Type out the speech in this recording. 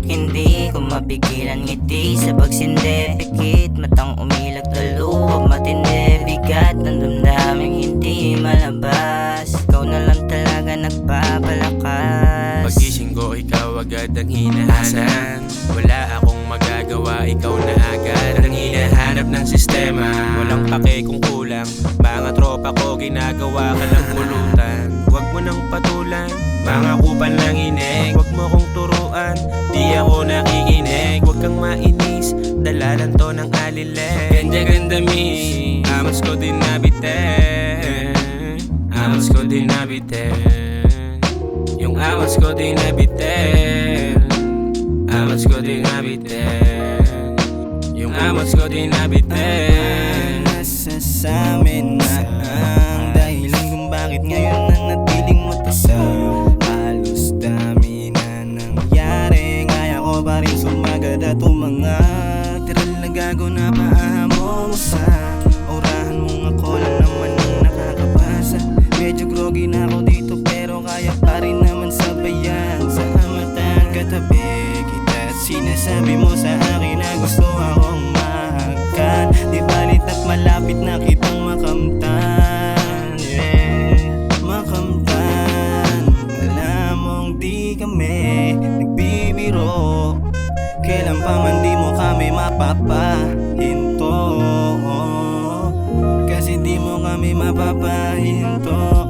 Tiyak hindi ko mapigilan ngiti sa pagsindi. Pikit matang umilag taluwag matindi. Bigat ng damdaming hindi malabas. Ikaw na lang talaga nagpapalakas. Pagising ko ikaw agad ang hinahanap. Wala akong magagawa, ikaw na agad ang hinahanap ng sistema. Walang pake kung kulang, mga tropa ko ginagawa ka ng pulutan. Huwag mo nang patulan, mga kupan lang inig. Huwag mo kong turuan, di ako nakikinig. Huwag kang mainis, dalalan to ng alileg. Ganda-ganda mi, amos ko din nabitin. Amos ko din nabitin. Yung amos ko din nabitin. Amos ko din nabitin. Yung amos ko din nabitin. Nasa samin na ang dahilan kung bakit ngayon nanatiling matasa. Halos dami na nangyari, kaya ko pa rin sumagad at umangat. Tiral na gago na paamo mo sa orahan mong ako lang naman ang nakakabasa. Medyo groggy na ako dito pero kaya pa rin naman sabayan. Sa mata katabi kita at sinasabi mo sa akin na gusto akong mahakan. Di balit at malapit na kitang makamtan, makamtan. Alam mong di kami nagbibiro, kailan pa man di mo kami mapapahinto. Kasi di mo kami mapapahinto.